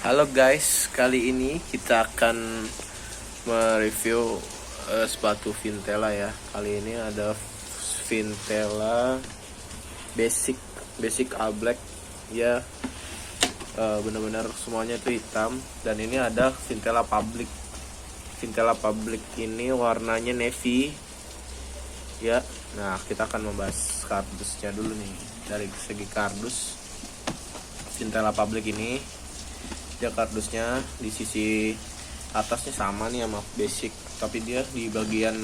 Halo guys, kali ini kita akan mereview sepatu Vintela ya. Kali ini ada Vintela basic all black ya, benar-benar semuanya itu hitam. Dan ini ada Vintela Public ini warnanya navy ya. Nah, kita akan membahas kardusnya dulu nih. Dari segi kardus Vintela Public ini, dia kardusnya di sisi atasnya sama nih sama basic, tapi dia di bagian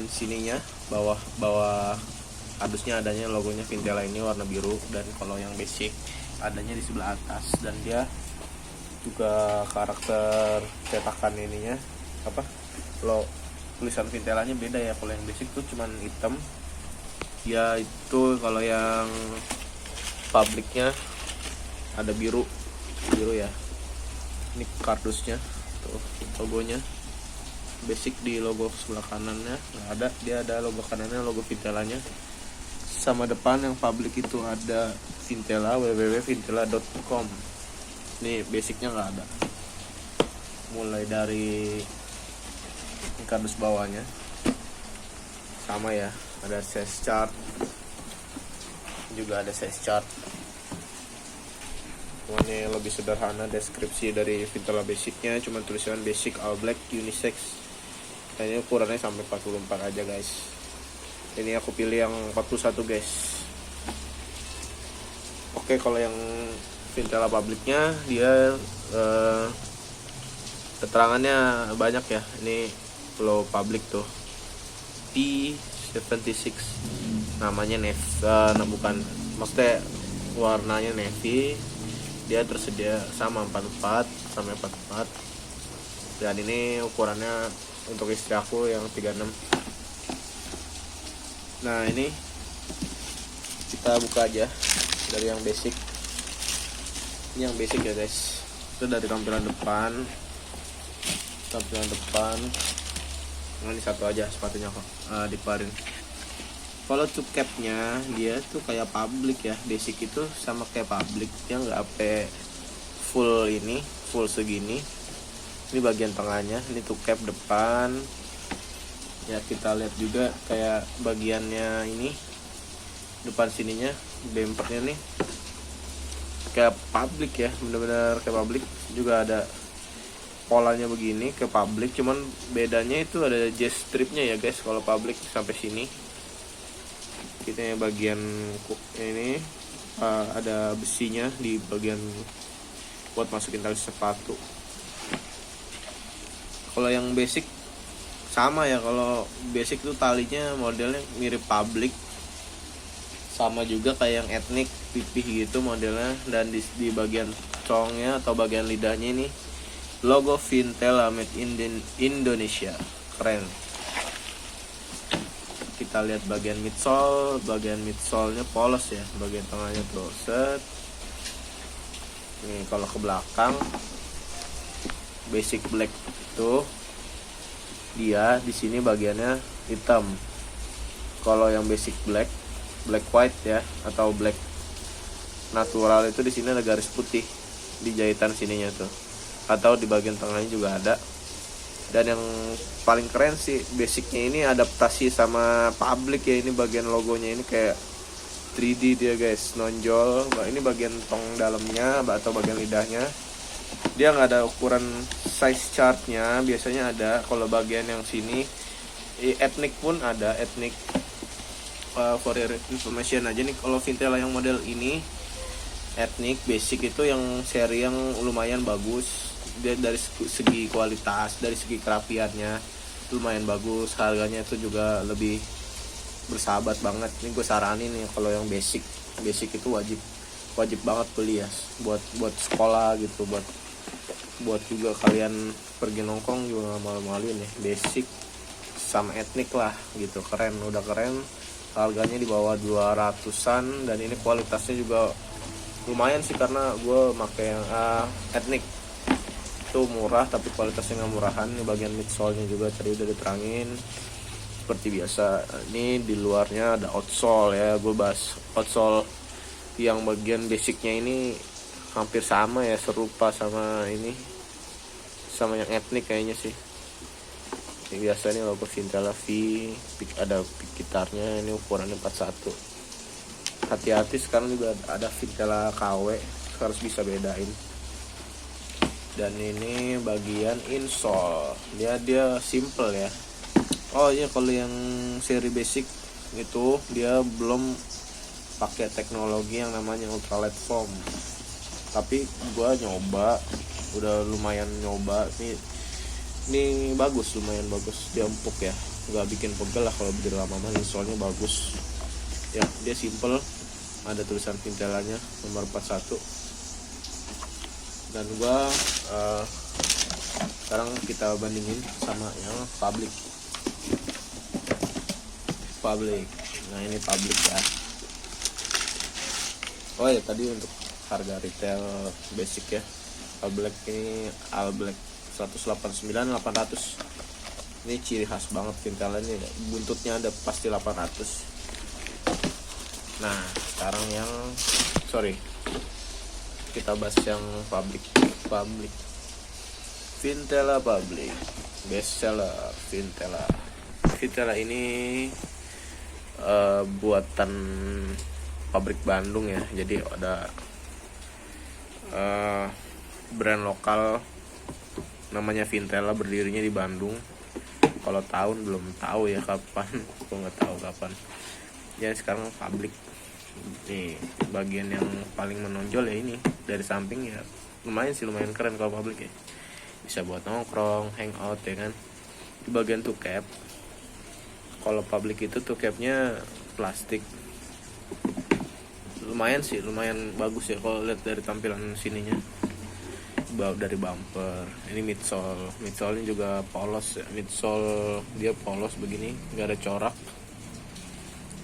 sininya bawah kardusnya adanya logonya Vintela ini warna biru, dan kalau yang basic adanya di sebelah atas. Dan dia juga karakter cetakan ininya lo tulisan Vintelanya beda ya. Kalau yang basic tuh cuman hitam ya, itu kalau yang publiknya ada biru ya. Ini kardusnya tuh, logonya basic di logo sebelah kanannya nggak ada, dia ada logo kanannya logo Vintelanya. Sama depan yang public itu ada Vintela, www.vintela.com. Ini basicnya nggak ada. Mulai dari kardus bawahnya sama ya, ada size chart, juga ada size chart. Ini lebih sederhana deskripsi dari Vintela basicnya, cuma tulisan basic all black unisex. Dan ini ukurannya sampai 44 aja guys. Ini aku pilih yang 41 guys. Oke, kalau yang Vintela publicnya dia keterangannya banyak ya. Ini kalau public tuh P76 namanya navy, bukan, maksudnya warnanya navy. Dia tersedia sama 44 sampai 44. Dan ini ukurannya untuk istri aku yang 36. Nah, ini kita buka aja dari yang basic. Ini yang basic ya guys. Itu dari tampilan depan. Nah, ini satu aja sepatunya kok dikeluarin. Kalau to capnya dia tuh kayak public ya, basic itu sama kayak public, dia nggak sampai full segini. Ini bagian tengahnya, ini to cap depan ya. Kita lihat juga kayak bagiannya ini, depan sininya bumpernya nih kayak public ya, bener-bener kayak public. Juga ada polanya begini ke public, cuman bedanya itu ada jet stripnya ya guys. Kalau public sampai sini, kita bagian ini ada besinya di bagian buat masukin tali sepatu. Kalau yang basic sama ya, kalau basic tuh talinya modelnya mirip public, sama juga kayak yang ethnic pipih gitu modelnya. Dan di bagian congnya atau bagian lidahnya ini logo Vintela made in Indonesia, keren. Kita lihat bagian midsole-nya polos ya, bagian tengahnya tuh set. Nih kalau ke belakang basic black itu dia di sini bagiannya hitam. Kalau yang basic black white ya, atau black natural itu di sini ada garis putih di jahitan sininya tuh, atau di bagian tengahnya juga ada. Dan yang paling keren sih basicnya ini adaptasi sama public ya. Ini bagian logonya ini kayak 3D dia guys, nonjol. Ini bagian tong dalamnya atau bagian lidahnya, dia nggak ada ukuran size chartnya. Biasanya ada. Kalau bagian yang sini ethnic pun ada, ethnic for your information aja nih. Kalau Vintela yang model ini ethnic basic itu yang seri yang lumayan bagus. Dia dari segi kualitas, dari segi kerapiannya lumayan bagus. Harganya itu juga lebih bersahabat banget. Ini gue saranin ya, kalau yang basic itu wajib banget beli ya, buat sekolah gitu, buat juga kalian pergi nongkrong juga nggak malu-maluin ya. Basic sama ethnic lah gitu, keren, udah keren. Harganya di bawah 200-an, dan ini kualitasnya juga lumayan sih, karena gue pakai yang ethnic itu murah tapi kualitasnya nggak murahan. Ini bagian midsole-nya juga tadi udah diterangin seperti biasa. Ini di luarnya ada outsole ya. Gue bahas outsole yang bagian basicnya ini hampir sama ya, serupa sama ini, sama yang etnik kayaknya sih. Ini biasa nih logo Vintela V, ada pick gitarnya, ini ukurannya 41. Hati-hati sekarang juga ada Vintela KW, harus bisa bedain. Dan ini bagian insole, dia simple ya. Oh iya, kalau yang seri basic itu dia belum pakai teknologi yang namanya ultralight foam, tapi gua nyoba, udah lumayan nyoba ini bagus, lumayan bagus, dia empuk ya, nggak bikin pegel lah kalau berdiri lama-lama. Insole-nya bagus ya, dia simple, ada tulisan Vintelanya nomor 41. Dan gua sekarang kita bandingin sama yang public. Nah ini public ya. Oh ya, tadi untuk harga retail basic ya, all black ini all black 189.800. Ini ciri khas banget Vintelannya ya, buntutnya ada pasti 800. Nah sekarang yang kita bahas yang public. Vintela public bestseller. Vintela ini buatan pabrik Bandung ya, jadi ada brand lokal namanya Vintela, berdirinya di Bandung. Kalau tahun belum tahu ya kapan, aku nggak tahu kapan ya. Sekarang public nih, bagian yang paling menonjol ya ini, dari samping ya lumayan keren kalau public ya, bisa buat nongkrong, hangout ya kan. Di bagian two cap, kalau public itu two capnya plastik, lumayan bagus ya kalau lihat dari tampilan sininya. Dari bumper, ini midsole-nya juga polos ya, midsole dia polos begini, nggak ada corak.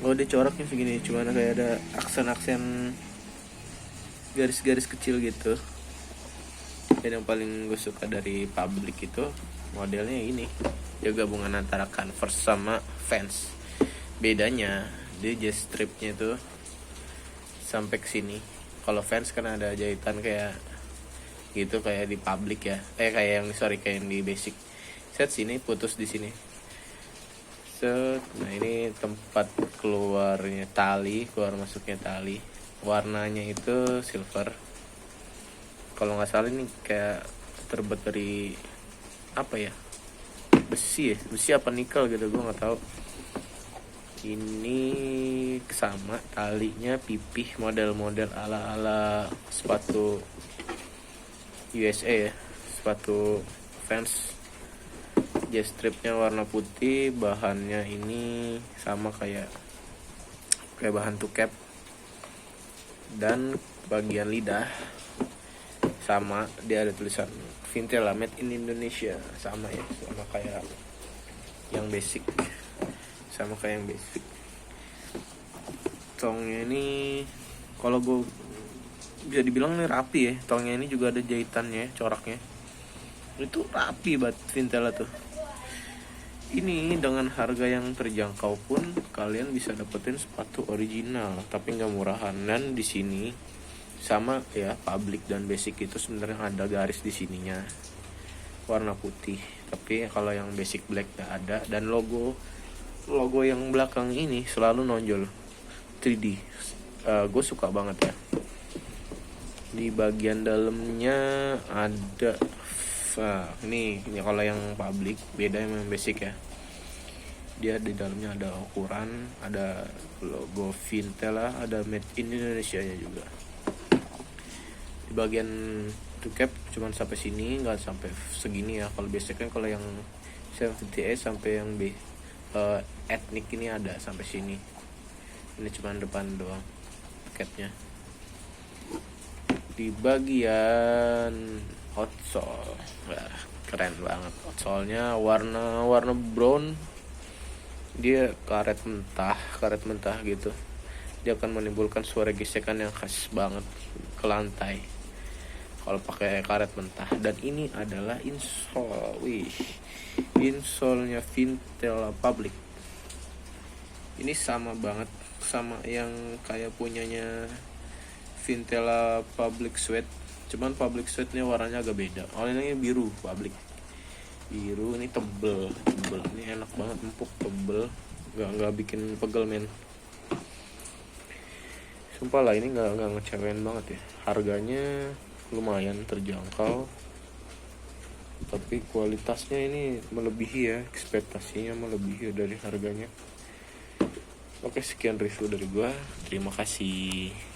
Dia coraknya segini, cuman kayak ada aksen-aksen garis-garis kecil gitu. Dan yang paling gue suka dari public itu modelnya ini, dia gabungan antara Converse sama Vans. Bedanya dia jazz stripnya itu sampai ke sini. Kalau Vans kan ada jahitan kayak gitu, kayak di public ya, kayak yang di basic. Set sini putus di sini. Nah ini tempat keluar masuknya tali. Warnanya itu silver. Kalau nggak salah ini kayak terbuat dari apa ya? Besi apa nikel gitu, gue nggak tahu. Ini sama talinya pipih, model-model ala sepatu USA ya, sepatu Vans. Jazz stripnya warna putih, bahannya ini sama kayak bahan two cap. Dan bagian lidah sama, dia ada tulisan Vintela made in Indonesia, sama kayak yang basic. Tongnya ini kalau gue bisa dibilang ini rapi ya. Tongnya ini juga ada jahitannya, coraknya itu rapi banget Vintela tuh. Ini dengan harga yang terjangkau pun kalian bisa dapetin sepatu original, tapi nggak murahan. Dan di sini sama ya, public dan basic itu sebenarnya ada garis di sininya warna putih, tapi kalau yang basic black nggak ada. Dan logo yang belakang ini selalu nonjol 3D. Gue suka banget ya. Di bagian dalamnya ada ini kalau yang public beda yang basic ya. Dia di dalamnya ada ukuran, ada logo Vintela, ada made in Indonesia nya juga. Di bagian two cap cuman sampai sini, nggak sampai segini ya. Kalau biasanya kan kalau yang 70A sampai yang etnik ini ada sampai sini. Ini cuma depan doang capnya. Di bagian outsole, keren banget outsole-nya, warna brown. Dia karet mentah gitu. Dia akan menimbulkan suara gesekan yang khas banget ke lantai kalau pakai karet mentah. Dan ini adalah insole. Insole-nya Vintela Public. Ini sama banget sama yang kayak punyanya Vintela Public Sweat, cuman Public Sweatnya warnanya agak beda. Oh ini biru Public, biru, ini tebel, ini enak banget, empuk, tebel, nggak bikin pegel men. Sumpah lah ini nggak ngecewain banget ya. Harganya lumayan terjangkau, tapi kualitasnya ini melebihi ya, ekspektasinya melebihi dari harganya. Oke, sekian review dari gua. Terima kasih.